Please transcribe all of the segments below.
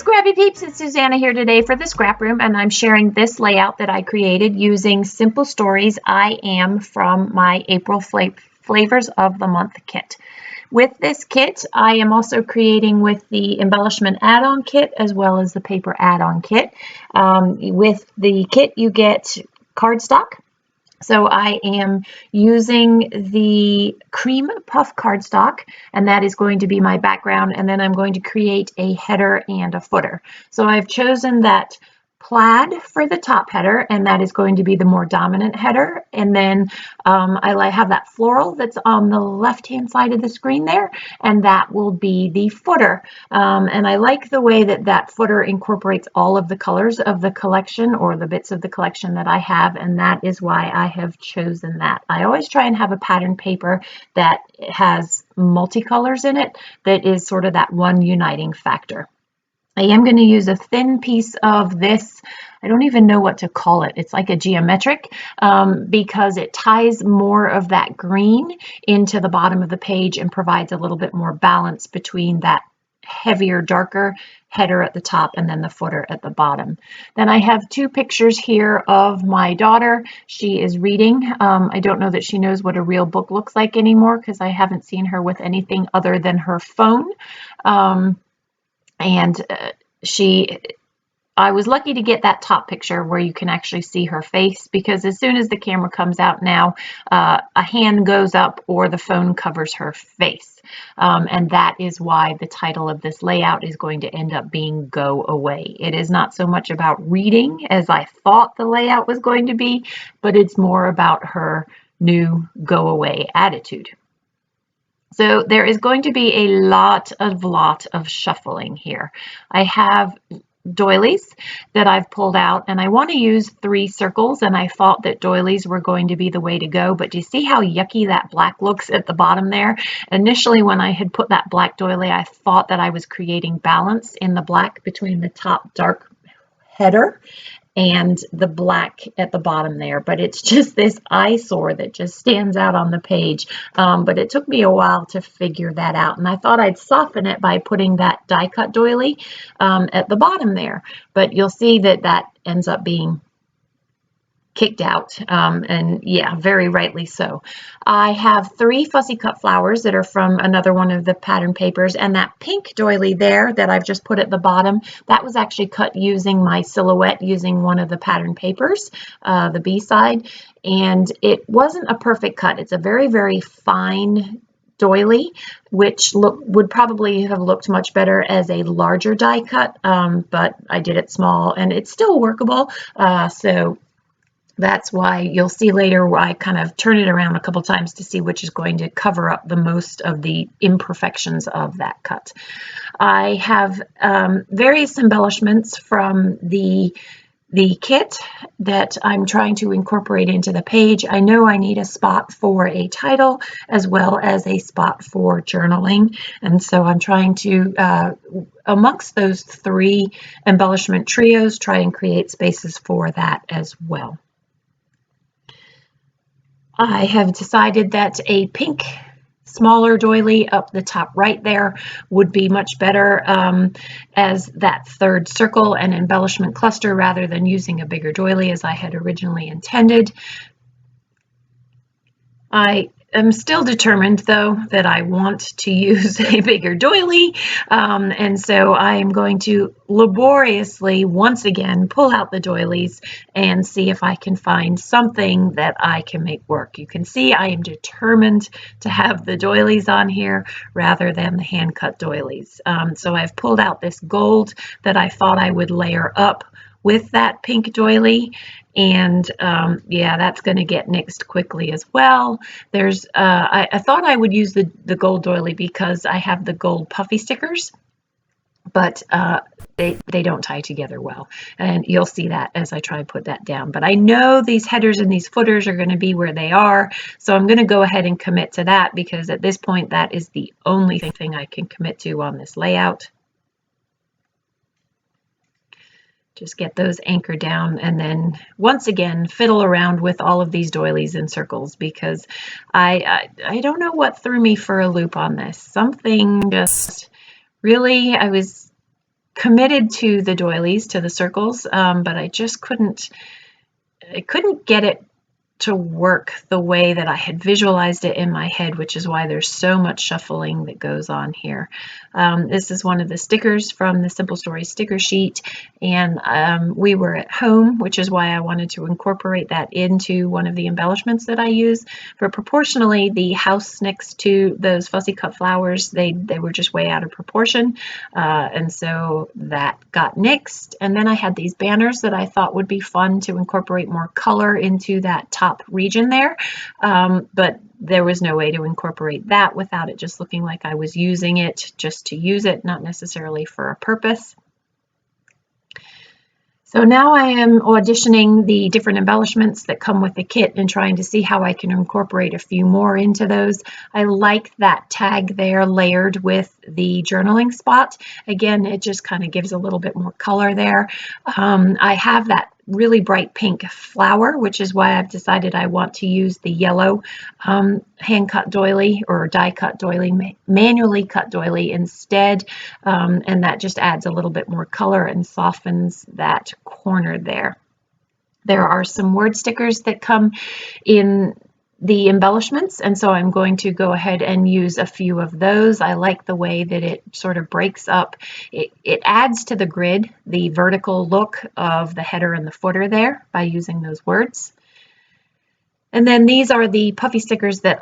Scrappy Peeps, it's Suzanna here today for the Scrap Room, and I'm sharing this layout that I created using Simple Stories I Am from my April Flavors of the Month kit. With this kit, I am also creating with the embellishment add-on kit as well as the paper add-on kit. With the kit, you get cardstock. So I am using the cream puff cardstock, and that is going to be my background, and then I'm going to create a header and a footer. So I've chosen that plaid for the top header, and that is going to be the more dominant header. And then I have that floral that's on the left-hand side of the screen there, and that will be the footer. And I like the way that that footer incorporates all of the colors of the collection, or the bits of the collection that I have, and that is why I have chosen that. I always try and have a pattern paper that has multicolors in it, that is sort of that one uniting factor. I am going to use a thin piece of this, I don't even know what to call it. It's like a geometric because it ties more of that green into the bottom of the page and provides a little bit more balance between that heavier, darker header at the top and then the footer at the bottom. Then I have two pictures here of my daughter. She is reading. I don't know that she knows what a real book looks like anymore because I haven't seen her with anything other than her phone. I was lucky to get that top picture where you can actually see her face, because as soon as the camera comes out now, a hand goes up or the phone covers her face. And that is why the title of this layout is going to end up being Go Away. It is not so much about reading as I thought the layout was going to be, but it's more about her new go away attitude. So there is going to be a lot of shuffling here. I have doilies that I've pulled out, and I want to use 3 circles, and I thought that doilies were going to be the way to go. But do you see how yucky that black looks at the bottom there? Initially, when I had put that black doily, I thought that I was creating balance in the black between the top dark header and the black at the bottom there, but it's just this eyesore that just stands out on the page. But it took me a while to figure that out, and I thought I'd soften it by putting that die cut doily at the bottom there, but you'll see that that ends up being kicked out, and yeah, very rightly so. I have 3 fussy cut flowers that are from another one of the pattern papers, and that pink doily there that I've just put at the bottom, that was actually cut using my silhouette, using one of the pattern papers, the B side, and it wasn't a perfect cut. It's a very, very fine doily, which would probably have looked much better as a larger die cut, but I did it small, and it's still workable, so that's why you'll see later where I kind of turn it around a couple times to see which is going to cover up the most of the imperfections of that cut. I have various embellishments from the kit that I'm trying to incorporate into the page. I know I need a spot for a title as well as a spot for journaling, and so I'm trying to amongst those 3 embellishment trios try and create spaces for that as well. I have decided that a pink smaller doily up the top right there would be much better as that 3rd circle and embellishment cluster, rather than using a bigger doily as I had originally intended. I am still determined, though, that I want to use a bigger doily, and so I am going to laboriously once again pull out the doilies and see if I can find something that I can make work. You can see I am determined to have the doilies on here rather than the hand-cut doilies. So I've pulled out this gold that I thought I would layer up with that pink doily, and yeah, that's going to get nixed quickly as well. There's I thought I would use the gold doily because I have the gold puffy stickers, but they don't tie together well, and you'll see that as I try to put that down. But I know these headers and these footers are going to be where they are, so I'm going to go ahead and commit to that, because at this point that is the only thing I can commit to on this layout. Just get those anchored down, and then once again fiddle around with all of these doilies and circles, because I don't know what threw me for a loop on this. Something just really, I was committed to the doilies, to the circles, but I just couldn't get it to work the way that I had visualized it in my head, which is why there's so much shuffling that goes on here. This is one of the stickers from the Simple Stories sticker sheet, and we were at home, which is why I wanted to incorporate that into one of the embellishments that I use. But proportionally, the house next to those fussy cut flowers, they were just way out of proportion, and so that got nixed. And then I had these banners that I thought would be fun to incorporate more color into that top region there, but there was no way to incorporate that without it just looking like I was using it just to use it, not necessarily for a purpose. So now I am auditioning the different embellishments that come with the kit and trying to see how I can incorporate a few more into those. I like that tag there layered with the journaling spot. Again, it just kind of gives a little bit more color there. I have that really bright pink flower, which is why I've decided I want to use the yellow hand cut doily or die cut doily, manually cut doily instead, and that just adds a little bit more color and softens that corner there. There are some word stickers that come in the embellishments, and so I'm going to go ahead and use a few of those. I like the way that it sort of breaks up. It adds to the grid the vertical look of the header and the footer there by using those words. And then these are the puffy stickers that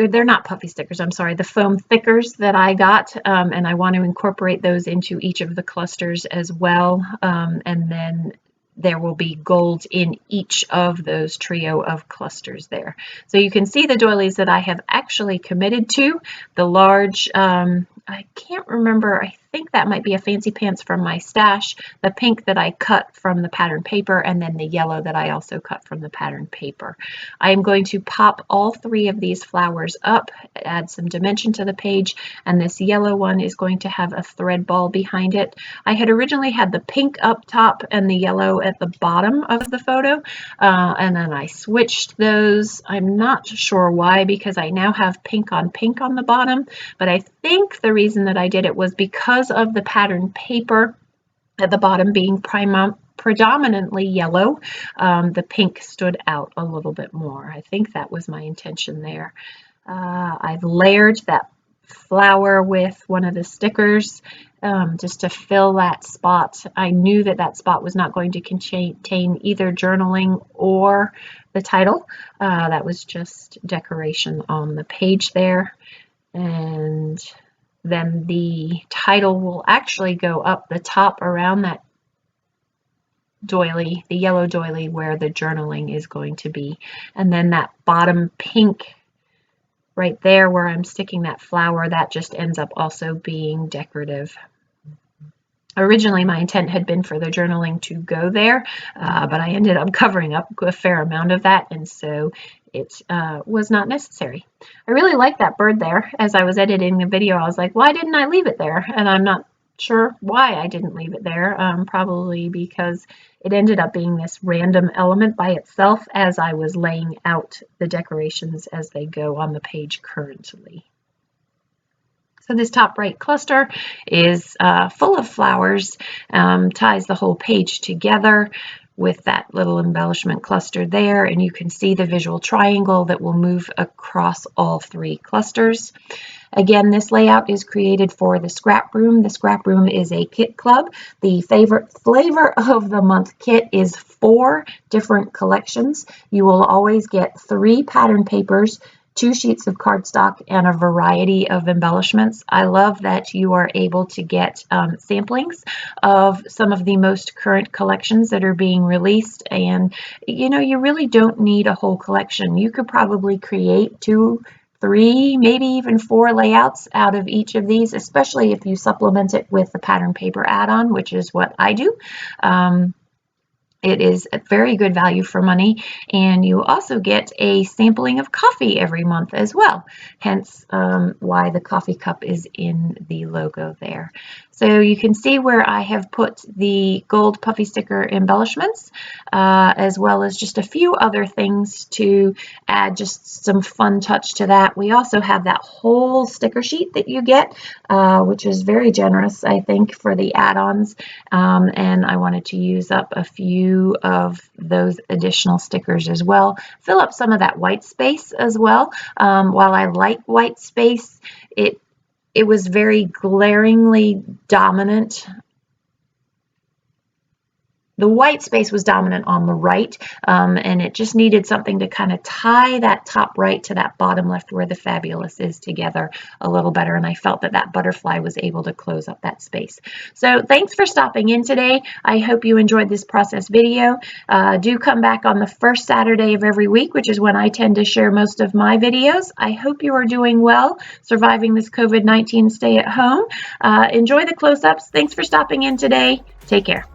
they're not puffy stickers, I'm sorry, the foam thickers that I got, and I want to incorporate those into each of the clusters as well. And then there will be gold in each of those trio of clusters there. So you can see the doilies that I have actually committed to. The large, I can't remember, I think that might be a Fancy Pants from my stash, the pink that I cut from the pattern paper, and then the yellow that I also cut from the pattern paper. I am going to pop all three of these flowers up, add some dimension to the page, and this yellow one is going to have a thread ball behind it. I had originally had the pink up top and the yellow at the bottom of the photo, and then I switched those. I'm not sure why, because I now have pink on the bottom, but I think the reason that I did it was because of the pattern paper at the bottom being predominantly yellow. The pink stood out a little bit more. I think that was my intention there. I've layered that flower with one of the stickers just to fill that spot. I knew that that spot was not going to contain either journaling or the title. That was just decoration on the page there. And then the title will actually go up the top around that doily, the yellow doily where the journaling is going to be. And then that bottom pink right there where I'm sticking that flower, that just ends up also being decorative. Originally, my intent had been for the journaling to go there, but I ended up covering up a fair amount of that, and so it was not necessary. I really like that bird there. As I was editing the video, I was like, why didn't I leave it there? And I'm not sure why I didn't leave it there, probably because it ended up being this random element by itself as I was laying out the decorations as they go on the page currently. So this top right cluster is full of flowers, ties the whole page together with that little embellishment cluster there, and you can see the visual triangle that will move across all three clusters. Again, this layout is created for the ScrapRoom. The ScrapRoom is a kit club. The favorite flavor of the month kit is 4 different collections. You will always get 3 pattern papers, 2 sheets of cardstock, and a variety of embellishments. I love that you are able to get samplings of some of the most current collections that are being released, and you know, you really don't need a whole collection. You could probably create 2, 3, maybe even 4 layouts out of each of these, especially if you supplement it with the pattern paper add-on, which is what I do. It is a very good value for money, and you also get a sampling of coffee every month as well, hence why the coffee cup is in the logo there. So you can see where I have put the gold puffy sticker embellishments, as well as just a few other things to add just some fun touch to that. We also have that whole sticker sheet that you get, which is very generous, I think, for the add-ons. And I wanted to use up a few of those additional stickers as well. Fill up some of that white space as well. While I like white space, it was very glaringly dominant. The white space was dominant on the right, and it just needed something to kind of tie that top right to that bottom left where the fabulous is together a little better, and I felt that that butterfly was able to close up that space. So thanks for stopping in today. I hope you enjoyed this process video. Do come back on the first Saturday of every week, which is when I tend to share most of my videos. I hope you are doing well, surviving this COVID-19 stay at home. Enjoy the close-ups. Thanks for stopping in today. Take care.